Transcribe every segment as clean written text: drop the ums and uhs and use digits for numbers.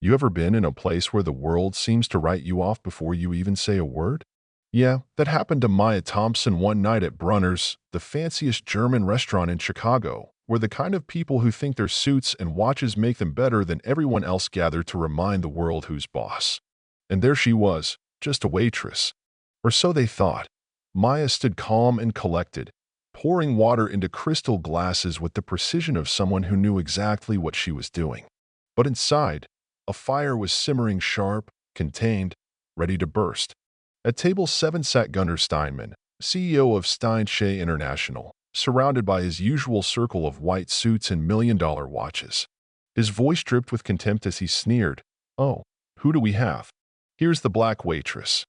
You ever been in a place where the world seems to write you off before you even say a word? Yeah, that happened to Maya Thompson one night at Brunner's, the fanciest German restaurant in Chicago, where the kind of people who think their suits and watches make them better than everyone else gather to remind the world who's boss. And there she was, just a waitress. Or so they thought. Maya stood calm and collected, pouring water into crystal glasses with the precision of someone who knew exactly what she was doing. But inside, a fire was simmering sharp, contained, ready to burst. At table 7 sat Gunnar Steinman, CEO of Stein Shea International, surrounded by his usual circle of white suits and million-dollar watches. His voice dripped with contempt as he sneered, "Oh, who do we have? Here's the black waitress."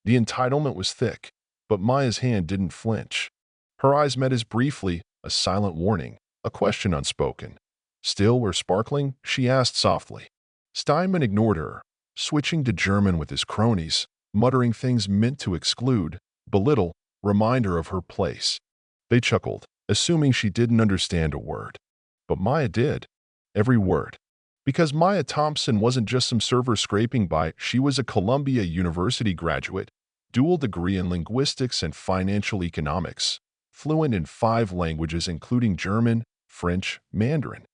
The entitlement was thick, but Maya's hand didn't flinch. Her eyes met his briefly, a silent warning, a question unspoken. Still or sparkling, she asked softly. Steinman ignored her, switching to German with his cronies, muttering things meant to exclude, belittle, remind her of her place. They chuckled, assuming she didn't understand a word. But Maya did. Every word. Because Maya Thompson wasn't just some server scraping by, she was a Columbia University graduate, dual degree in linguistics and financial economics, fluent in 5 languages including German, French, Mandarin.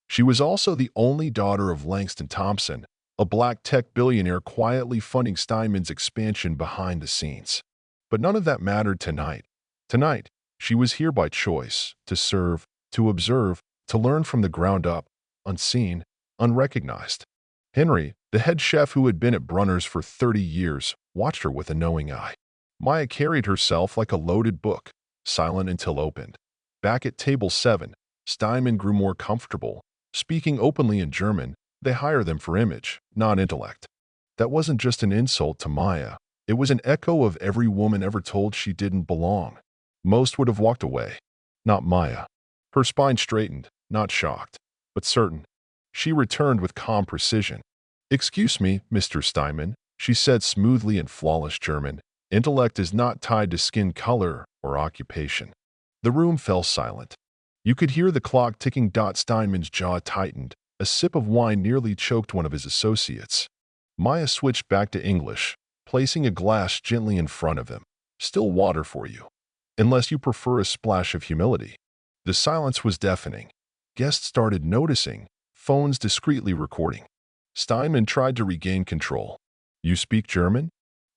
She was also the only daughter of Langston Thompson, a black tech billionaire quietly funding Steinman's expansion behind the scenes. But none of that mattered tonight. Tonight, she was here by choice, to serve, to observe, to learn from the ground up, unseen, unrecognized. Henry, the head chef who had been at Brunner's for 30 years, watched her with a knowing eye. Maya carried herself like a loaded book, silent until opened. Back at table 7, Steinman grew more comfortable. Speaking openly in German, they hire them for image, not intellect. That wasn't just an insult to Maya. It was an echo of every woman ever told she didn't belong. Most would have walked away. Not Maya. Her spine straightened, not shocked, but certain. She returned with calm precision. "Excuse me, Mr. Steinman," she said smoothly in flawless German. "Intellect is not tied to skin color or occupation." The room fell silent. You could hear the clock ticking. Steinman's jaw tightened. A sip of wine nearly choked one of his associates. Maya switched back to English, placing a glass gently in front of him. "Still water for you. Unless you prefer a splash of humility." The silence was deafening. Guests started noticing, phones discreetly recording. Steinman tried to regain control. "You speak German?"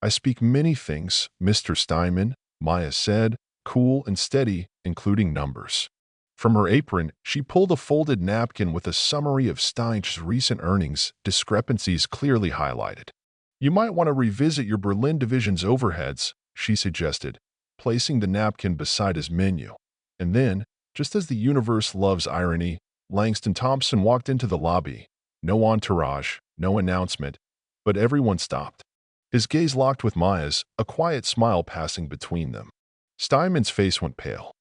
"I speak many things, Mr. Steinman," Maya said, cool and steady, including numbers. From her apron, she pulled a folded napkin with a summary of Stein's recent earnings, discrepancies clearly highlighted. "You might want to revisit your Berlin division's overheads," she suggested, placing the napkin beside his menu. And then, just as the universe loves irony, Langston Thompson walked into the lobby. No entourage, no announcement, but everyone stopped. His gaze locked with Maya's, a quiet smile passing between them. Steinman's face went pale.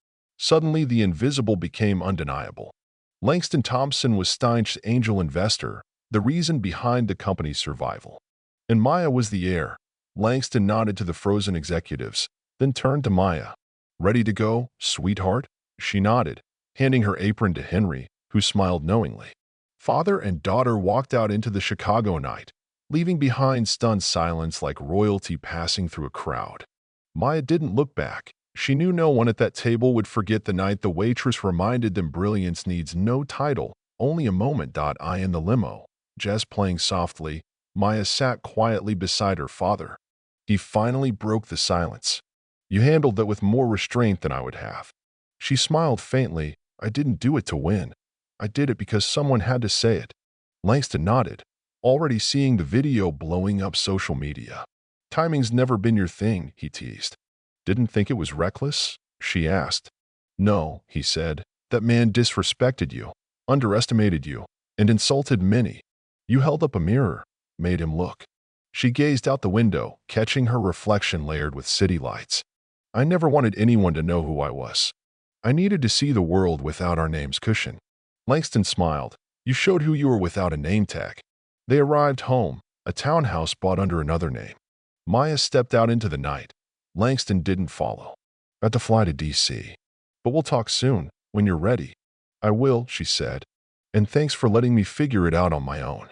Suddenly, the invisible became undeniable. Langston Thompson was Stein's angel investor, the reason behind the company's survival. And Maya was the heir. Langston nodded to the frozen executives, then turned to Maya. "Ready to go, sweetheart?" She nodded, handing her apron to Henry, who smiled knowingly. Father and daughter walked out into the Chicago night, leaving behind stunned silence like royalty passing through a crowd. Maya didn't look back. She knew no one at that table would forget the night the waitress reminded them brilliance needs no title, only a moment. I in the limo, jazz playing softly, Maya sat quietly beside her father. He finally broke the silence. "You handled that with more restraint than I would have." She smiled faintly. "I didn't do it to win. I did it because someone had to say it." Langston nodded, already seeing the video blowing up social media. "Timing's never been your thing," he teased. "Didn't think it was reckless?" she asked. "No," he said. "That man disrespected you, underestimated you, and insulted many. You held up a mirror, made him look." She gazed out the window, catching her reflection layered with city lights. "I never wanted anyone to know who I was. I needed to see the world without our names cushion." Langston smiled. "You showed who you were without a name tag." They arrived home, a townhouse bought under another name. Maya stepped out into the night. Langston didn't follow. "Got to fly to D.C. But we'll talk soon, when you're ready." "I will," she said. "And thanks for letting me figure it out on my own."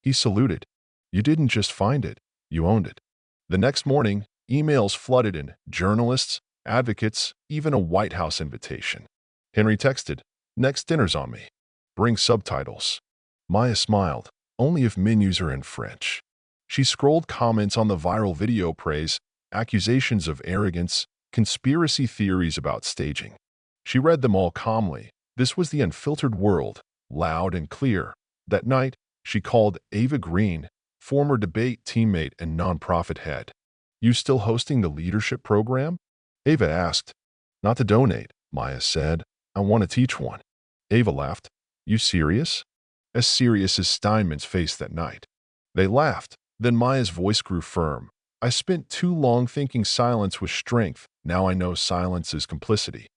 He saluted. You didn't just find it, you owned it. The next morning, emails flooded in, journalists, advocates, even a White House invitation. Henry texted, "Next dinner's on me. Bring subtitles." Maya smiled, only if menus are in French. She scrolled comments on the viral video praise, accusations of arrogance, conspiracy theories about staging. She read them all calmly. This was the unfiltered world, loud and clear. That night, she called Ava Green, former debate teammate and nonprofit head. "You still hosting the leadership program?" Ava asked. "Not to donate," Maya said. "I want to teach one." Ava laughed. "You serious?" As serious as Steinman's face that night. They laughed. Then Maya's voice grew firm. "I spent too long thinking silence was strength. Now I know silence is complicity."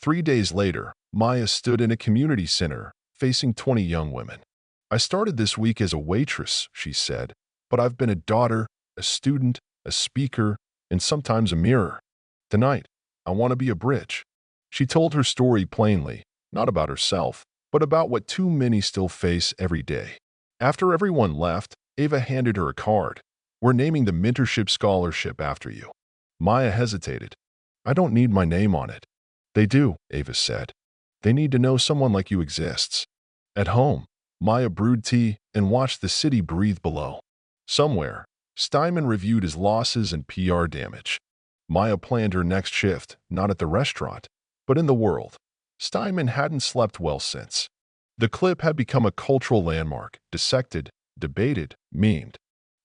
3 days later, Maya stood in a community center, facing 20 young women. "I started this week as a waitress," she said, "but I've been a daughter, a student, a speaker, and sometimes a mirror. Tonight, I want to be a bridge." She told her story plainly, not about herself, but about what too many still face every day. After everyone left, Ava handed her a card. "We're naming the mentorship scholarship after you." Maya hesitated. "I don't need my name on it." "They do," Ava said. "They need to know someone like you exists." At home, Maya brewed tea and watched the city breathe below. Somewhere, Steinman reviewed his losses and PR damage. Maya planned her next shift, not at the restaurant, but in the world. Steinman hadn't slept well since. The clip had become a cultural landmark, dissected, debated, memed.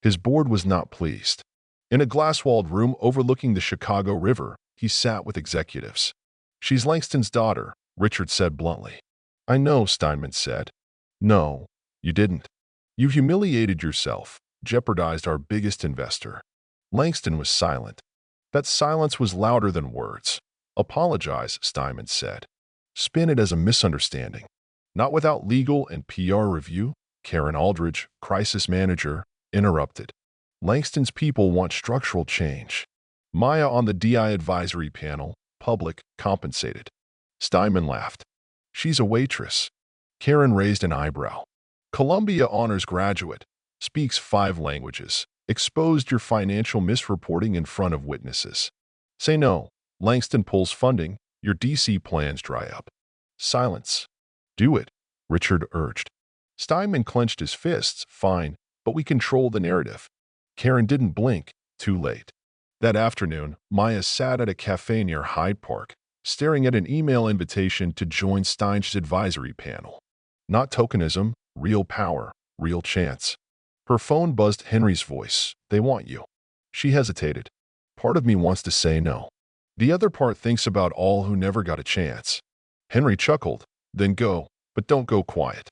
His board was not pleased. In a glass-walled room overlooking the Chicago River, he sat with executives. "She's Langston's daughter," Richard said bluntly. "I know," Steinman said. "No, you didn't. You humiliated yourself, jeopardized our biggest investor." Langston was silent. That silence was louder than words. "Apologize," Steinman said. "Spin it as a misunderstanding." Not without legal and PR review, Karen Aldridge, crisis manager, interrupted. "Langston's people want structural change." Maya on the DI advisory panel, public, compensated. Steinman laughed. "She's a waitress." Karen raised an eyebrow. "Columbia honors graduate, speaks 5 languages, exposed your financial misreporting in front of witnesses." Say no. Langston pulls funding, your DC plans dry up. Silence. "Do it," Richard urged. Steinman clenched his fists. "Fine, but we control the narrative." Karen didn't blink. Too late. That afternoon, Maya sat at a cafe near Hyde Park, staring at an email invitation to join Stein's advisory panel. Not tokenism, real power, real chance. Her phone buzzed. Henry's voice. "They want you." She hesitated. Part of me wants to say no. The other part thinks about all who never got a chance. Henry chuckled. "Then go, but don't go quiet."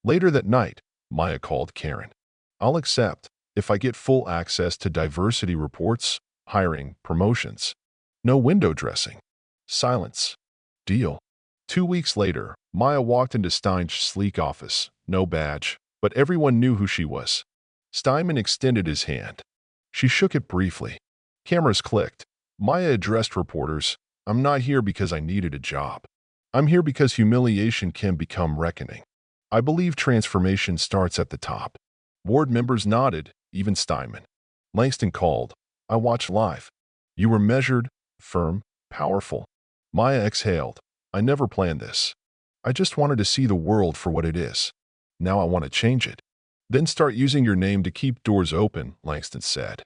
Later that night, Maya called Karen. "I'll accept if I get full access to diversity reports, hiring, promotions. No window dressing." Silence. "Deal." 2 weeks later, Maya walked into Stein's sleek office. No badge, but everyone knew who she was. Steinman extended his hand. She shook it briefly. Cameras clicked. Maya addressed reporters. "I'm not here because I needed a job. I'm here because humiliation can become reckoning. I believe transformation starts at the top." Board members nodded, even Steinman. Langston called. "I watched live. You were measured, firm, powerful." Maya exhaled. "I never planned this. I just wanted to see the world for what it is. Now I want to change it." "Then start using your name to keep doors open," Langston said.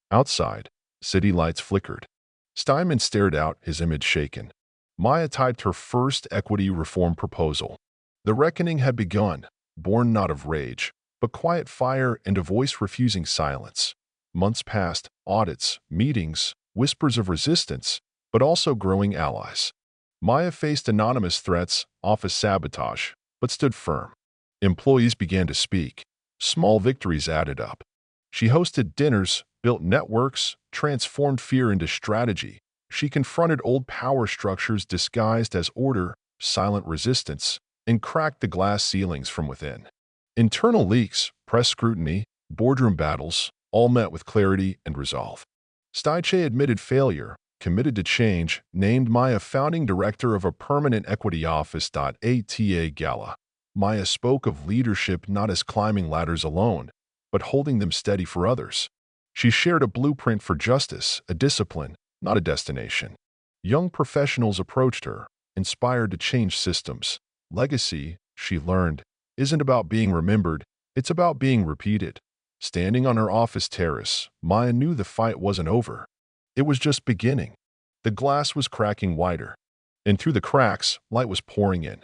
Outside, city lights flickered. Steinman stared out, his image shaken. Maya typed her first equity reform proposal. The reckoning had begun, born not of rage, but quiet fire and a voice refusing silence. Months passed, audits, meetings, whispers of resistance, but also growing allies. Maya faced anonymous threats, office sabotage, but stood firm. Employees began to speak. Small victories added up. She hosted dinners, built networks, transformed fear into strategy. She confronted old power structures disguised as order, silent resistance, and cracked the glass ceilings from within. Internal leaks, press scrutiny, boardroom battles, all met with clarity and resolve. Steiche admitted failure, committed to change, named Maya founding director of a permanent equity office. ATA Gala. Maya spoke of leadership not as climbing ladders alone, but holding them steady for others. She shared a blueprint for justice, a discipline, not a destination. Young professionals approached her, inspired to change systems. Legacy, she learned, isn't about being remembered, it's about being repeated. Standing on her office terrace, Maya knew the fight wasn't over. It was just beginning. The glass was cracking wider, and through the cracks, light was pouring in.